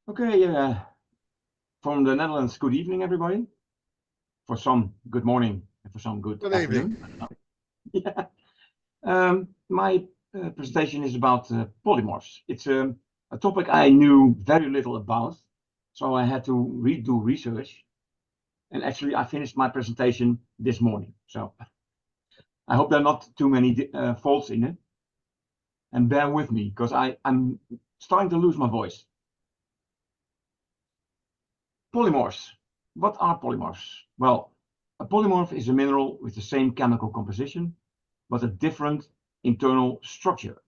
Okay, from the Netherlands, good evening, everybody. For some, good morning, and for some, good afternoon. Yeah. My presentation is about polymorphs. It's a topic I knew very little about, so I had to redo research. And actually, I finished my presentation this morning. So I hope there are not too many faults in it. And bear with me, because I'm starting to lose my voice. Polymorphs. What are polymorphs? Well, a polymorph is a mineral with the same chemical composition, but a different internal structure.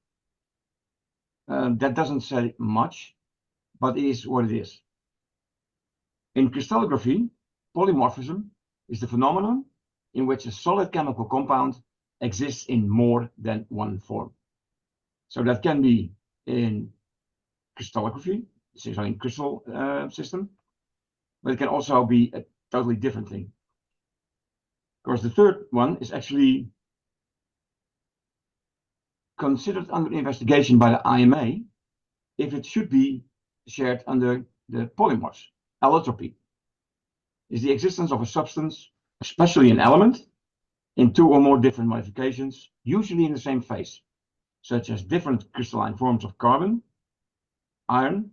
That doesn't say much, but it is what it is. In crystallography, polymorphism is the phenomenon in which a solid chemical compound exists in more than one form. So that can be in crystallography, so in crystal system, but it can also be a totally different thing. Of course, the third one is actually considered under investigation by the IMA if it should be shared under the polymorphs. Allotropy is the existence of a substance, especially an element, in two or more different modifications, usually in the same phase, such as different crystalline forms of carbon, iron,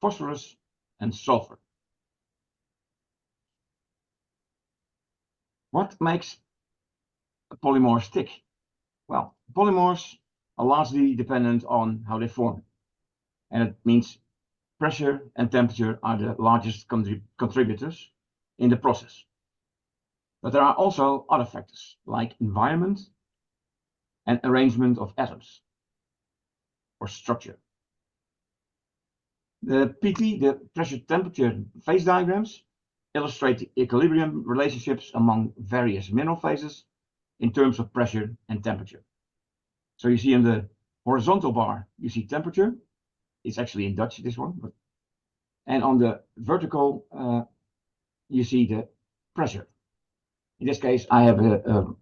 phosphorus, and sulfur. What makes a polymorph tick? Well, polymorphs are largely dependent on how they form. And it means pressure and temperature are the largest contributors in the process. But there are also other factors like environment and arrangement of atoms or structure. The PT, the pressure temperature phase diagrams, illustrate the equilibrium relationships among various mineral phases in terms of pressure and temperature. So you see in the horizontal bar, you see temperature. It's actually in Dutch, this one. And on the vertical, you see the pressure. In this case, I have an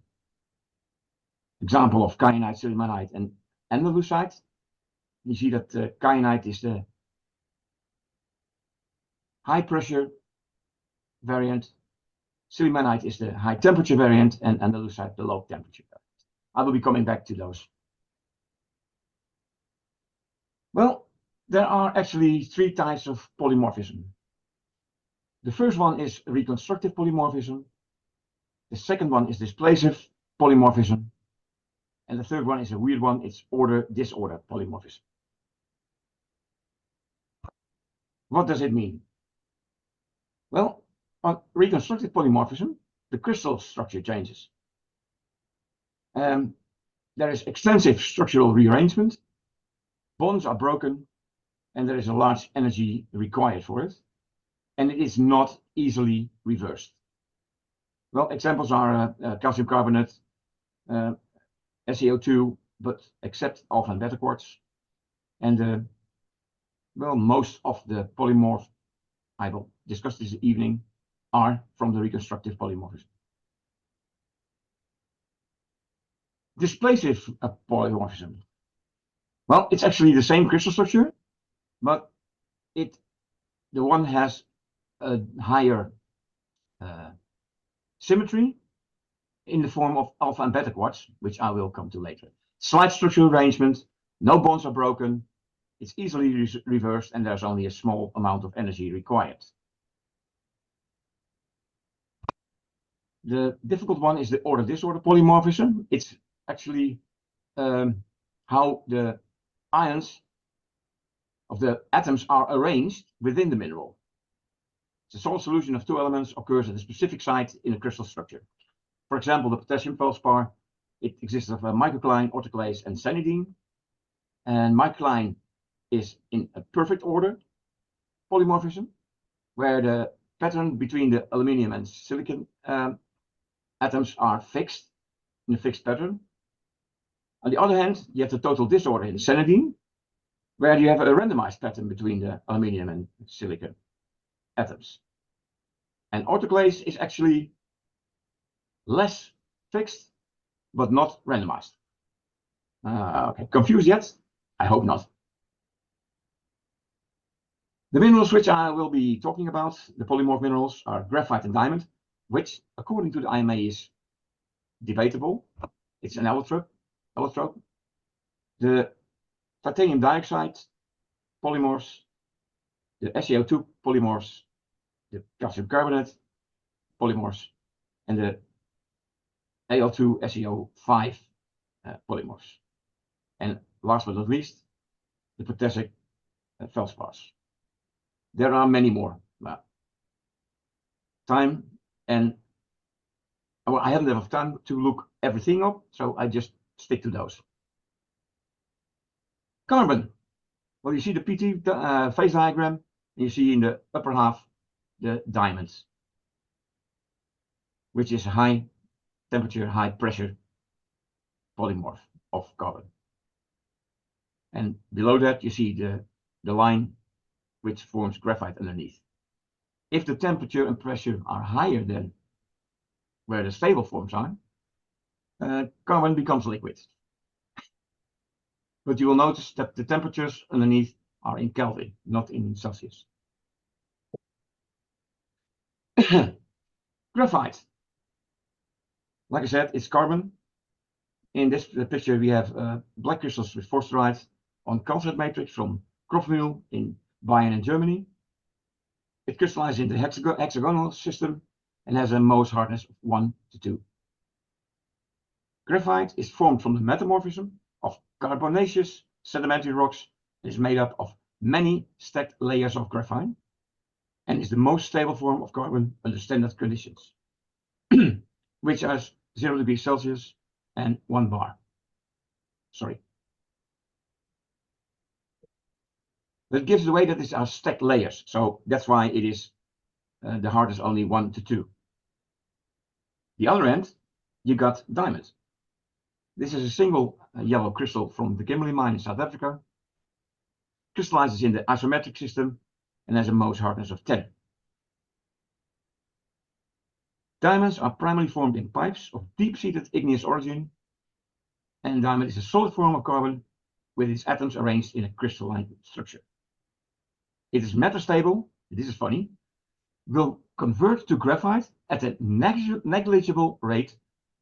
example of kyanite, sillimanite, and andalusite. You see that kyanite is the high pressure variant, sillimanite is the high temperature variant, and andalusite the low temperature variant. I will be coming back to those. Well, there are actually three types of polymorphism. The first one is reconstructive polymorphism. The second one is displacive polymorphism. And the third one is a weird one, it's order-disorder polymorphism. What does it mean? Well, on reconstructive polymorphism, the crystal structure changes. There is extensive structural rearrangement, bonds are broken, and there is a large energy required for it, and it is not easily reversed. Well, examples are calcium carbonate, SaCO₃, but except alpha and beta quartz, and well, most of the polymorphs I will discuss this evening are from the reconstructive polymorphism. Displacive polymorphism. Well, it's actually the same crystal structure, but the one has a higher symmetry in the form of alpha and beta quartz, which I will come to later. Slight structural arrangement, no bonds are broken, it's easily reversed, and there's only a small amount of energy required. The difficult one is the order-disorder polymorphism. It's actually how the ions of the atoms are arranged within the mineral. The solid solution of two elements occurs at a specific site in a crystal structure. For example, the potassium feldspar, it exists of a microcline, autoclase, and sanidine. And microcline is in a perfect order polymorphism, where the pattern between the aluminium and silicon atoms are fixed in a fixed pattern. On the other hand, you have the total disorder in sanidine, where you have a randomized pattern between the aluminium and silicon atoms. And autoclase is actually less fixed, but not randomized. Okay, confused yet? I hope not. The minerals which I will be talking about, the polymorph minerals, are graphite and diamond, which, according to the IMA, is debatable. It's an allotrope. The titanium dioxide polymorphs, the SaO2 polymorphs, the calcium carbonate polymorphs, and the Al2SeO5 polymorphs. And last but not least, the potassic feldspars. There are many more. Time and well, I haven't enough time to look everything up, so I just stick to those. Carbon. Well, you see the PT phase diagram, and you see in the upper half the diamonds, which is a high temperature, high pressure polymorph of carbon. And below that, you see the line which forms graphite underneath. If the temperature and pressure are higher than where the stable forms are, carbon becomes liquid. But you will notice that the temperatures underneath are in Kelvin, not in Celsius. Graphite. Like I said, it's carbon. In this picture, we have black crystals with forsterite on calcite matrix from Kropfmühl in Bayern in Germany. It crystallizes in the hexagonal system and has a Mohs hardness of 1 to 2. Graphite is formed from the metamorphism of carbonaceous sedimentary rocks and is made up of many stacked layers of graphite and is the most stable form of carbon under standard conditions, which are 0 degrees Celsius and 1 bar. Sorry. That gives away that these are stacked layers, so that's why it is the hardness only 1 to 2. The other end, you got diamond. This is a single yellow crystal from the Kimberley mine in South Africa. Crystallizes in the isometric system and has a Mohs hardness of 10. Diamonds are primarily formed in pipes of deep-seated igneous origin, and diamond is a solid form of carbon with its atoms arranged in a crystalline structure. It is metastable, this is funny, will convert to graphite at a negligible rate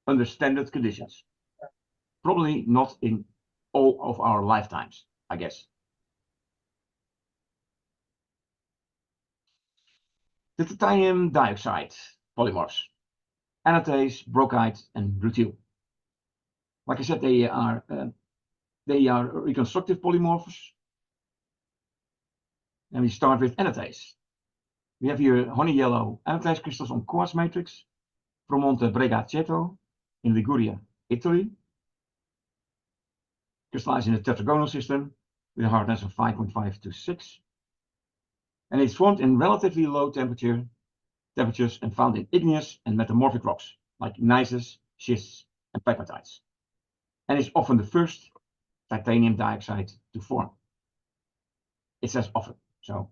under standard conditions. Probably not in all of our lifetimes, I guess. The titanium dioxide polymorphs, anatase, brochite, and rutile. Like I said, they are reconstructive polymorphs. And we start with anatase. We have here honey yellow anatase crystals on quartz matrix from Monte Bregaceto in Liguria, Italy. Crystallized in the tetragonal system with a hardness of 5.5 to 6. And it's formed in relatively low temperatures and found in igneous and metamorphic rocks like gneisses, schists, and pegmatites. And is often the first titanium dioxide to form. It says often, so.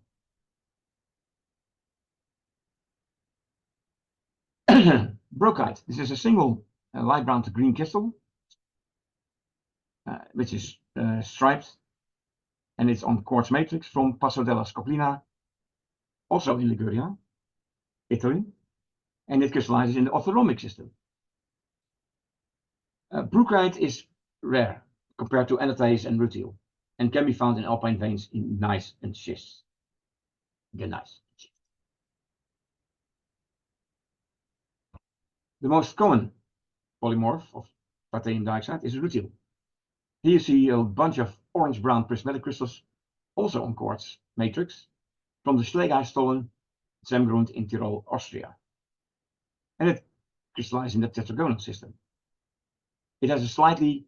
Brochite. This is a single light brown to green crystal, which is striped, and it's on quartz matrix from Passo della Scoplina, also in Liguria, Italy, and it crystallizes in the orthorhombic system. Brochite is rare compared to anatase and rutile, and can be found in alpine veins in gneiss and schists. Again, gneiss. The most common polymorph of titanium dioxide is rutile. Here you see a bunch of orange-brown prismatic crystals, also on quartz matrix, from the Schlegheistollen Zemgrund in Tyrol, Austria. And it crystallizes in the tetragonal system. It has a slightly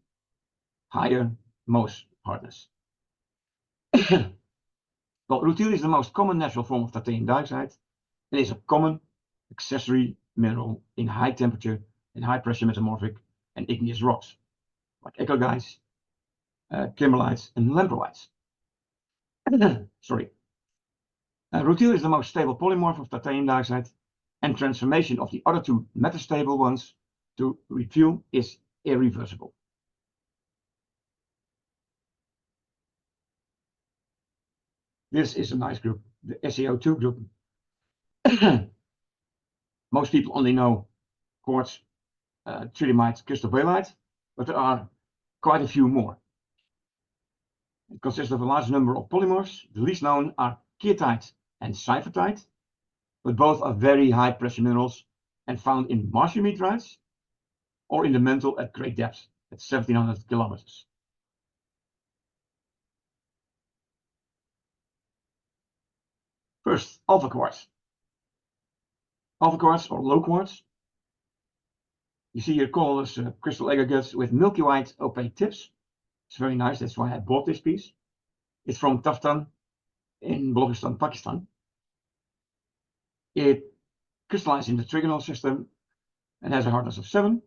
higher Mohs hardness. Well, rutile is the most common natural form of titanium dioxide and is a common accessory mineral in high temperature and high pressure metamorphic and igneous rocks, like eclogites, kimberlites, and lamproites. Sorry. Rutile is the most stable polymorph of titanium dioxide, and transformation of the other two metastable ones to rutile is irreversible. This is a nice group the SaO2 group. Most people only know quartz, tridymite, crystal baelite, but there are quite a few more. It consists of a large number of polymorphs. The least known are caotite and cyphertite, but both are very high pressure minerals and found in marshy meteorites or in the mantle at great depth at 1700 kilometers. First, alpha quartz. Alpha quartz or low quartz. You see here colorless crystal aggregates with milky white opaque tips. It's very nice, that's why I bought this piece. It's from Taftan in Balochistan, Pakistan. It crystallizes in the trigonal system and has a hardness of 7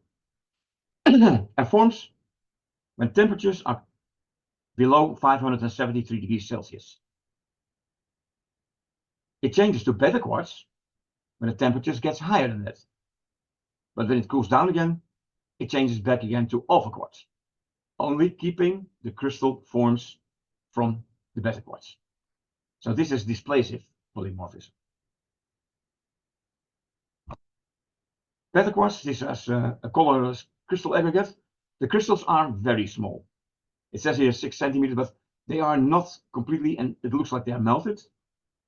and forms when temperatures are below 573 degrees Celsius. It changes to beta quartz when the temperatures gets higher than that. But when it cools down again, it changes back again to alpha quartz, only keeping the crystal forms from the beta quartz. So this is displacive polymorphism. Beta quartz, this is a colorless crystal aggregate. The crystals are very small. It says here 6 centimeters, but they are not completely, and it looks like they are melted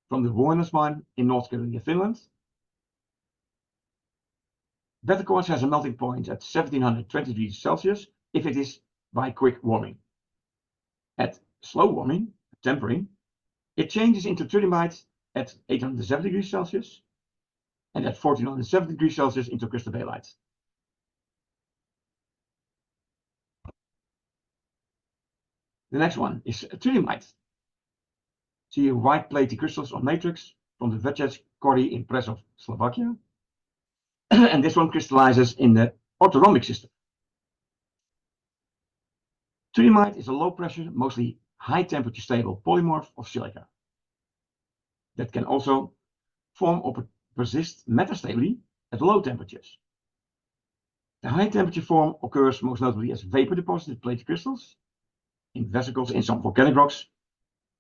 from the Vuonas mine in North Carolina, Finland. Beta quartz has a melting point at 1720 degrees Celsius if it is by quick warming. At slow warming, tempering, it changes into tridymite at 870 degrees Celsius and at 1470 degrees Celsius into crystal baelite. The next one is tridymite. See here white platy crystals on matrix from the CaCO₃ in Prešov, Slovakia. And this one crystallizes in the orthorhombic system. Tridymite is a low pressure, mostly high temperature stable polymorph of silica that can also form or persist metastably at low temperatures. The high temperature form occurs most notably as vapor deposited platy crystals in vesicles in some volcanic rocks,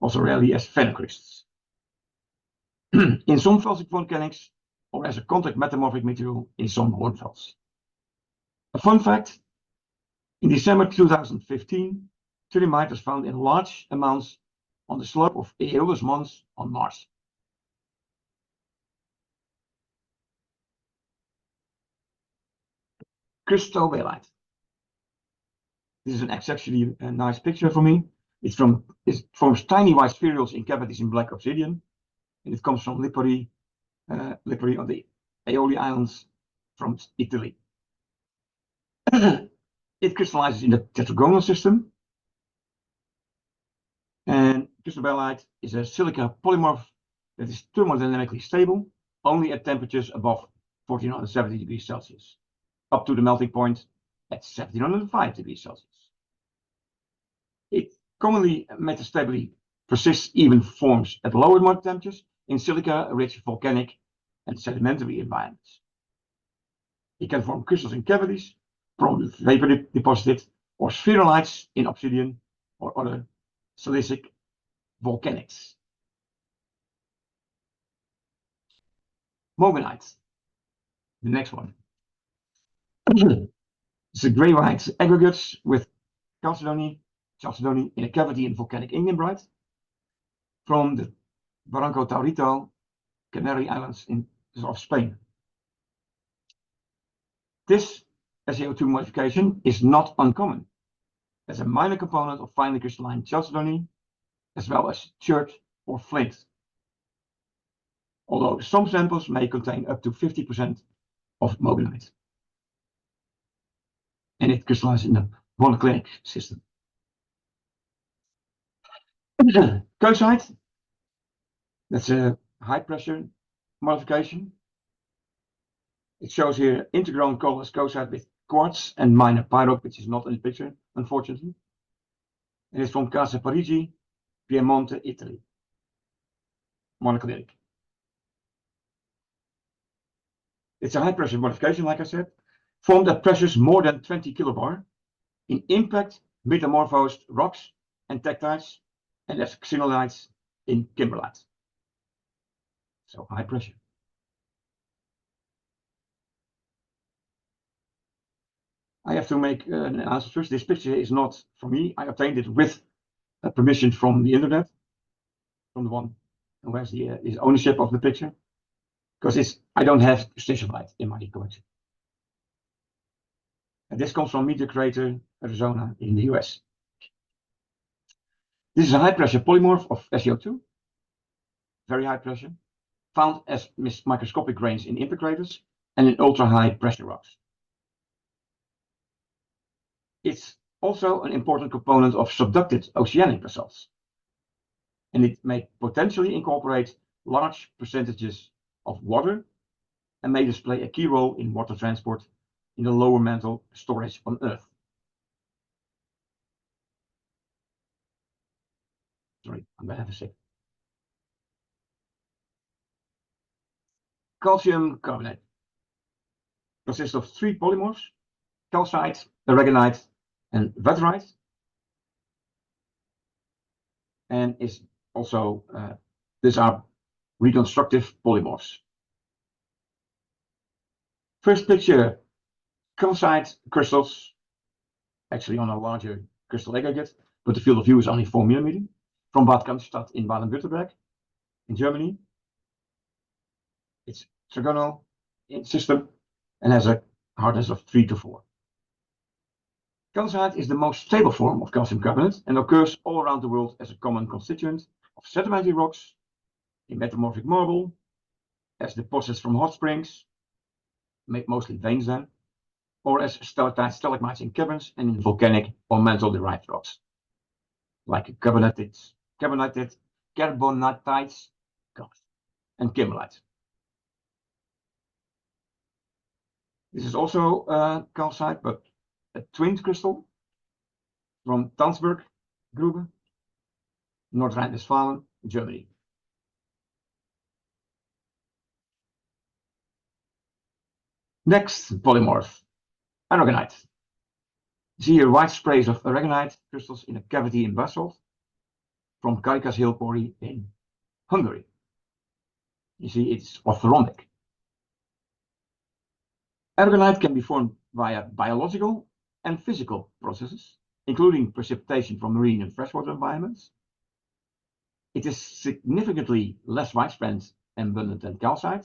also rarely as phenocrysts. In some felsic volcanics, or as a contact metamorphic material in some hornfels. A fun fact, in December 2015, tridymite was found in large amounts on the slope of Aeolus Mons on Mars. Crystal baelite. This is an exceptionally nice picture for me. It forms tiny white spherules in cavities in black obsidian, and it comes from Lipari on the Aeoli Islands from Italy. It crystallizes in the tetragonal system, and crystal baelite is a silica polymorph that is thermodynamically stable only at temperatures above 1470 degrees Celsius, up to the melting point at 1705 degrees Celsius. It commonly metastably persists, even forms at lower temperatures in silica-rich volcanic and sedimentary environments. It can form crystals in cavities, probably vapor deposited, or spherulites in obsidian or other silicic volcanics. Moganite, the next one. It's a gray-white aggregates with chalcedony in a cavity in volcanic ignimbrite from the Barranco Taurito, Canary Islands of Spain. This SaO2 modification is not uncommon as a minor component of finely crystalline chalcedony, as well as chert or flint. Although some samples may contain up to 50% of moganite. And it crystallizes in the monoclinic system. CaCO₃, that's a high pressure modification. It shows here intergrown colorless CaCO₃ with quartz and minor pyrope, which is not in the picture, unfortunately. It is from Casa Parigi, Piemonte, Italy. Monoclinic. It's a high pressure modification, like I said, formed at pressures more than 20 kilobar in impact metamorphosed rocks and tektites and as xenolites in kimberlite. so high pressure. I have to make an answer first. This picture is not for me. I obtained it with permission from the internet, from the one who has the is ownership of the picture, because I don't have station light in my collection. And this comes from Meteor Crater, Arizona, in the US. This is a high pressure polymorph of SiO2, very high pressure, found as microscopic grains in impact craters and in ultra high pressure rocks. It's also an important component of subducted oceanic basalts, and it may potentially incorporate large percentages of water and may display a key role in water transport in the lower mantle storage on Earth. Sorry, I'm going to have a sip. Calcium carbonate consists of 3 polymorphs: calcite, aragonite, and vaterite, and is also these are reconstructive polymorphs. First picture, calcite crystals, actually on a larger crystal aggregate, but the field of view is only 4 mm, from Bad Cannstatt in Baden-Württemberg, in Germany. It's hexagonal in system and has a hardness of 3 to 4. Calcite is the most stable form of calcium carbonate and occurs all around the world as a common constituent of sedimentary rocks, in metamorphic marble, as deposits from hot springs, mostly veins then, or as stalagmites in caverns and in volcanic or mantle-derived rocks, like carbonatites, and kimberlite. This is also calcite, but a twinned crystal from Tanzberg Grube, North Rhine-Westphalia, Germany. Next polymorph, aragonite. See here white sprays of aragonite crystals in a cavity in basalt from Karikas Hill quarry in Hungary. You see it's orthorhombic. Aragonite can be formed via biological and physical processes, including precipitation from marine and freshwater environments. It is significantly less widespread and abundant than calcite,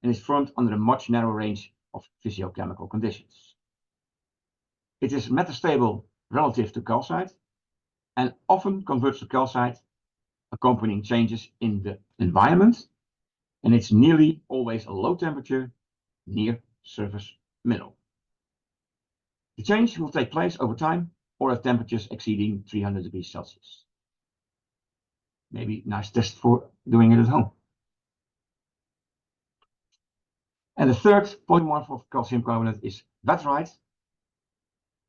and is formed under a much narrower range of physiochemical conditions. It is metastable relative to calcite and often converts to calcite accompanying changes in the environment, and it's nearly always a low temperature, near surface mineral. The change will take place over time or at temperatures exceeding 300 degrees Celsius. Maybe nice test for doing it at home. And the third polymorph of calcium carbonate is vaterite.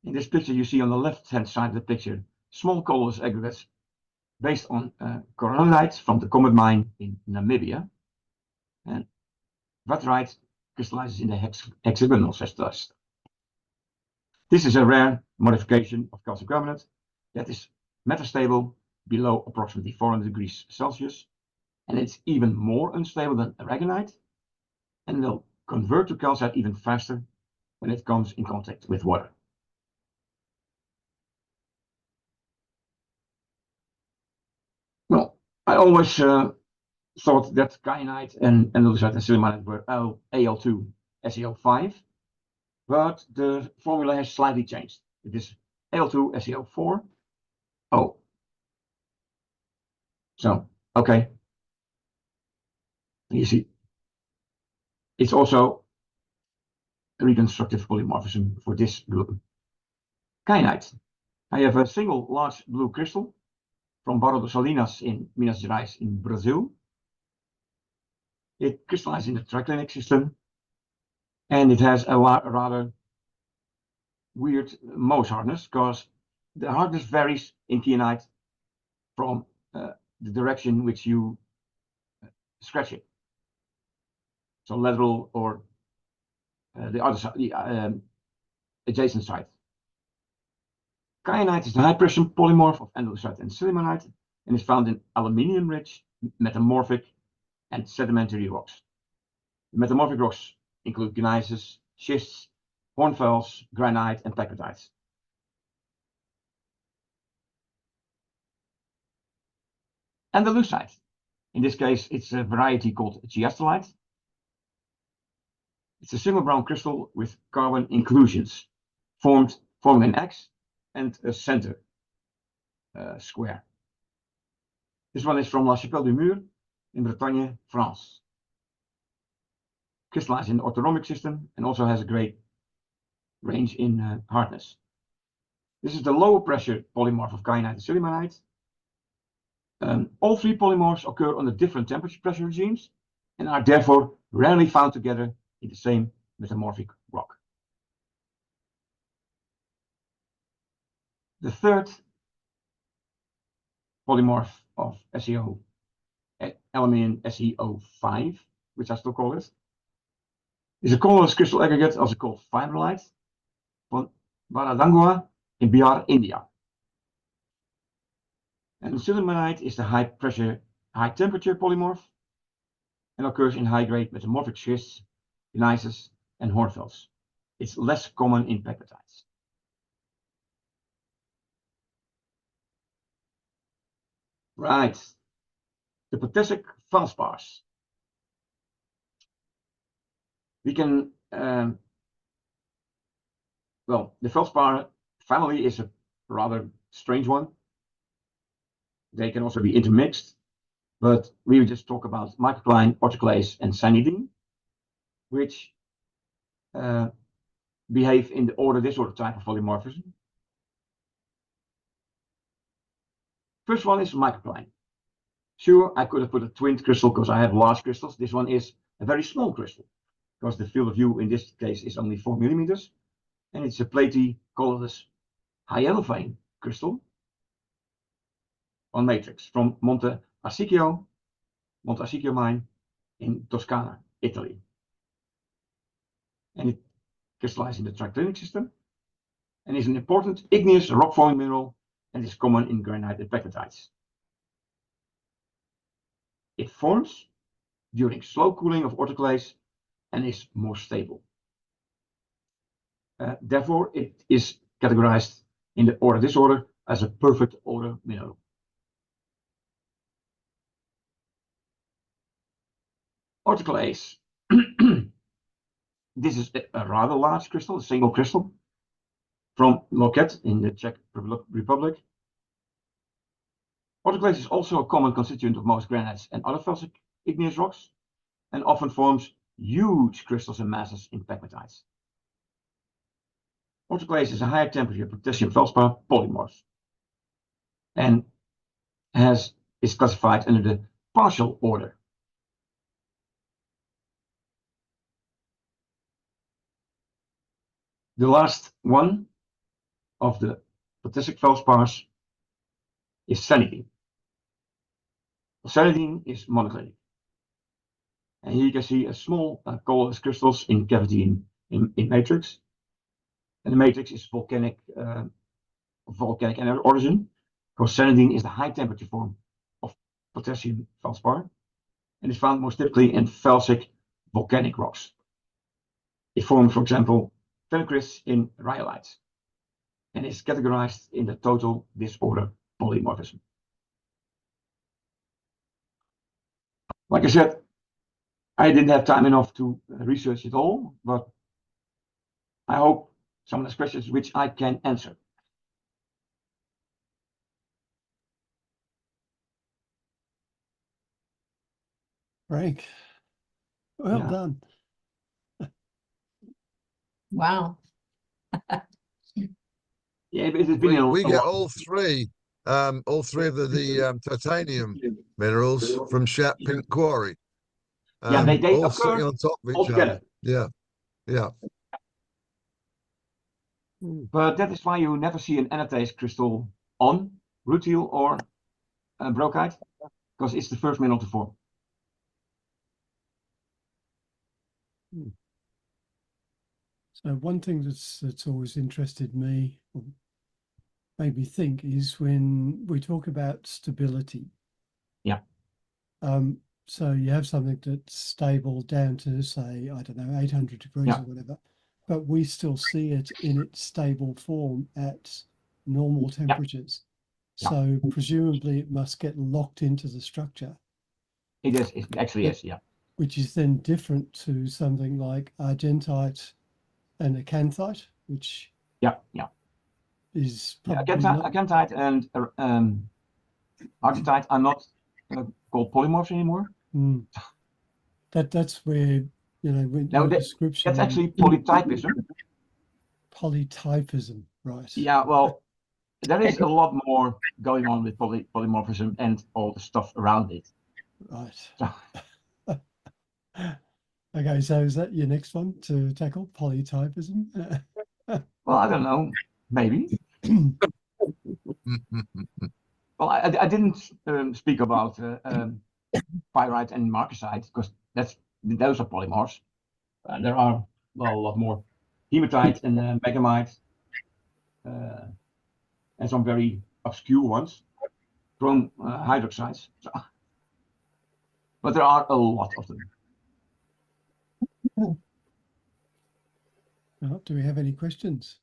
In this picture you see on the left-hand side of the picture small colorless aggregates based on coronite from the Comet mine in Namibia. And vaterite crystallizes in the hexagonal dust. This is a rare modification of calcium carbonate that is metastable below approximately 400 degrees Celsius, and it's even more unstable than aragonite, and will convert to calcite even faster when it comes in contact with water. Well, I always thought that kyanite and andesite and sillimanite were Al2 SeO5, but the formula has slightly changed. It is Al2 SeO4. Oh, so okay. You see, it's also a reconstructive polymorphism for this group. Kyanite. I have a single large blue crystal from Barra do Salinas in Minas Gerais in Brazil. It crystallizes in the triclinic system, and it has a rather weird Mohs hardness, because the hardness varies in kyanite from the direction in which you scratch it. So lateral or the other side, the adjacent side. Kyanite is the high pressure polymorph of andesite and sillimanite and is found in aluminium-rich, metamorphic, and sedimentary rocks. The metamorphic rocks include gneisses, schists, hornfels, granite, and pegmatites. And the lucite. In this case, it's a variety called chiastolite. It's a single brown crystal with carbon inclusions, forming an X and a center square. This one is from La Chapelle du Mur in Bretagne, France. Crystallized in the orthorhombic system and also has a great range in hardness. This is the lower pressure polymorph of kyanite and sillimanite. All three polymorphs occur under different temperature pressure regimes and are therefore rarely found together in the same metamorphic rock. The third polymorph of SeO, aluminium SeO5, which I still call it, is a colorless crystal aggregate, also called fibrillite, from Varadangua in Bihar, India. And sillimanite is the high pressure, high temperature polymorph and occurs in high grade metamorphic schists, gneisses, and hornfels. It's less common in pegmatites. Right, the potassic feldspars. We can, well, the feldspar family is a rather strange one. They can also be intermixed, but we will just talk about microcline, autoclase, and cyanidine, which behave in the order-disorder type of polymorphism. First one is microcline. Sure, I could have put a twinned crystal because I have large crystals. This one is a very small crystal because the field of view in this case is only 4 millimeters, and it's a platy, colorless, hyaluronate crystal on matrix from Monte Arsicchio mine in Toscana, Italy. And it crystallizes in the triclinic system and is an important igneous rock-forming mineral and is common in granite and pegmatites. It forms during slow cooling of autoclase and is more stable. Therefore, it is categorized in the order-disorder as a perfect order mineral. Autoclase. This is a rather large crystal, a single crystal from Loket in the Czech Republic. Autoclase is also a common constituent of most granites and other felsic igneous rocks and often forms huge crystals and masses in pegmatites. Autoclase is a higher temperature potassium feldspar polymorph and is classified under the partial order. The last one of the potassic feldspars is cyanidine. Cyanidine is monoclinic. And here you can see a small colorless crystals in cavity in matrix. And the matrix is volcanic in origin, because cyanidine is the high temperature form of potassium feldspar and is found most typically in felsic volcanic rocks. It forms, for example, phenocrysts in rhyolites and is categorized in the total disorder polymorphism. Like I said, I didn't have time enough to research it all, but I hope some of those questions which I can answer. Frank, well done. Wow. Yeah, but it's been We get all three of the titanium minerals from Shat Pink Quarry. Yeah, they all occur sitting on top of each other. Yeah, yeah. But that is why you never see an anatase crystal on rutile or brochite, because it's the first mineral to form. So one thing that's always interested me, or made me think, is when we talk about stability. Yeah. so you have something that's stable down to, say, I don't know, 800 degrees Yeah. or whatever, but we still see it in its stable form at normal temperatures. Yeah. So presumably it must get locked into the structure. It is. It actually is. Yeah. Which is then different to something like argentite and acanthite, which Yeah. is Yeah, probably not. Acantite and argentite are not called polymorphs anymore. That's where, when No, your description. that's actually polytypism. Polytypism, right? Yeah, well, there is a lot more going on with polymorphism and all the stuff around it. Right. So, Okay, so is that your next one to tackle, polytypism? well, I don't know, maybe. Well, I didn't speak about pyrite and marcasite because those are polymorphs. There are a lot more hematite and megamite, and some very obscure ones, chrome hydroxides. But there are a lot of them. Do we have any questions?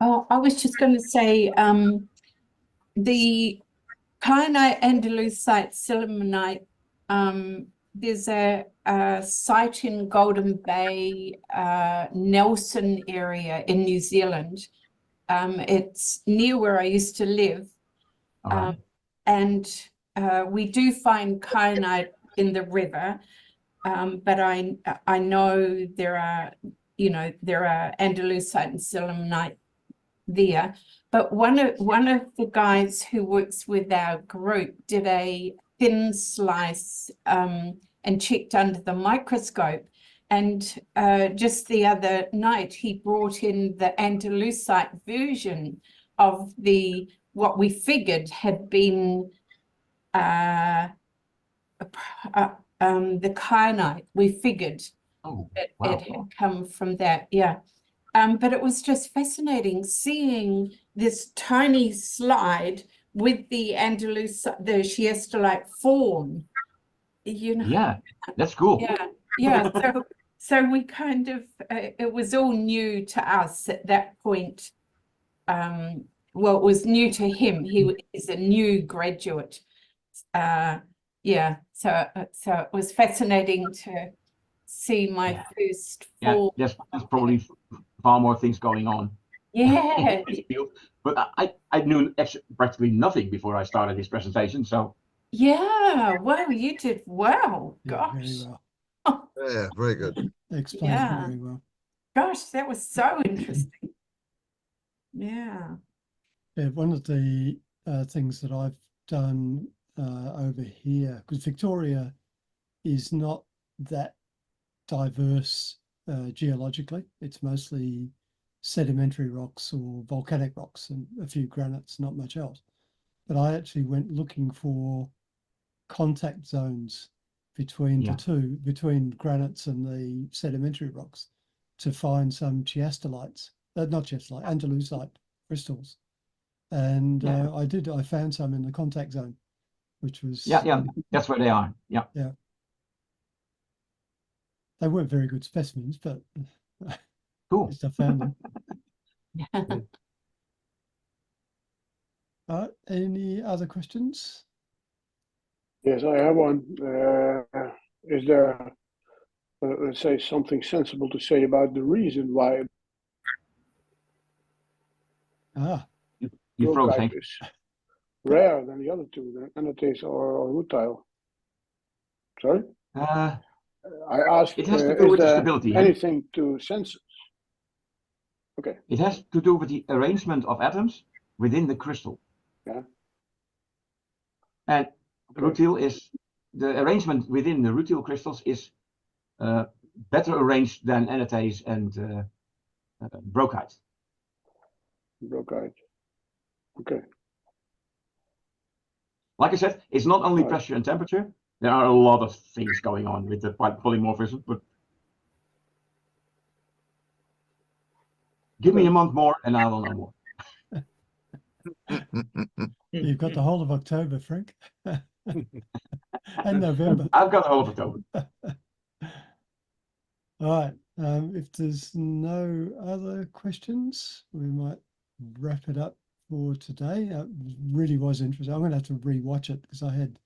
Oh, I was just going to say, the kyanite, andalusite, sillimanite, there's a site in Golden Bay, Nelson area in New Zealand. It's near where I used to live. Right. And we do find kyanite in the river, but I know there are andalusite and sillimanite there. But one of the guys who works with our group did a thin slice and checked under the microscope. And just the other night, he brought in the andalusite version of what we figured had been the kyanite. We figured it had come from that, yeah. But it was just fascinating seeing this tiny slide with the andalusite, the schistolite form. Yeah, that's cool. Yeah. So we kind of, it was all new to us at that point. Well, it was new to him. He is a new graduate. Yeah. So it was fascinating to see my first Yeah, there's probably far more things going on. Yeah. But I knew practically nothing before I started this presentation. So yeah, well, you did well. Yeah, Gosh. very well. Yeah, very good. Explained Yeah. very well. Gosh, that was so interesting. Yeah. Yeah, one of the things that I've done over here, because Victoria is not that diverse geologically. It's mostly sedimentary rocks or volcanic rocks and a few granites, not much else. But I actually went looking for contact zones between the two, between granites and the sedimentary rocks, to find some chiastolites, not chiastolite, andalusite crystals. And I found some in the contact zone, which was that's where they are. Yeah. They weren't very good specimens, but cool. I found them. Any other questions? Yes, I have one. Is there, let's say, something sensible to say about the reason why you froze, Hank. is rarer than the other two, the anatase or rutile? Sorry? I asked, it has to do with the stability. Anything to sensors? Okay. It has to do with the arrangement of atoms within the crystal. Yeah. And rutile is, the arrangement within the rutile crystals is better arranged than anatase and brochite. Brochite. Okay. Like I said, it's not only pressure and temperature. There are a lot of things going on with the polymorphism, but give me a month more and I will know more. You've got the whole of October, Frank. And November. I've got a whole October. All right. If there's no other questions, we might wrap it up for today. It really was interesting. I'm going to have to re-watch it because I had,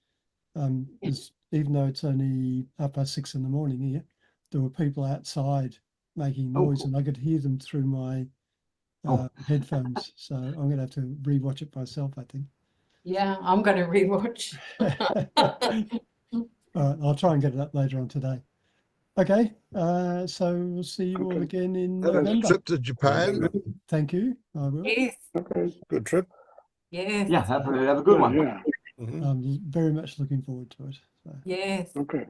even though it's only 6:30 in the morning here, there were people outside making noise, and I could hear them through my headphones. So I'm going to have to re-watch it myself, I think. Yeah, I'm going to rewatch. All right, I'll try and get it up later on today. Okay, so we'll see you all again in Have a November. trip to Japan. Thank you. I will. Yes, Okay. Good trip. yes, Yeah, have a good one. Yeah. Mhm. I'm very much looking forward to it. So. yes. Okay.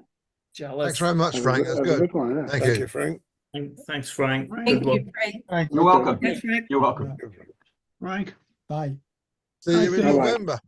Jealous. Thanks very much, Frank. That's Have a good. good one. Yeah. Thank Thank you. you, Frank. Thanks, Frank. Thank Good you, luck. Frank. You're welcome. Okay. You're welcome. Good, Frank. Frank. Bye. See you in Bye-bye. November.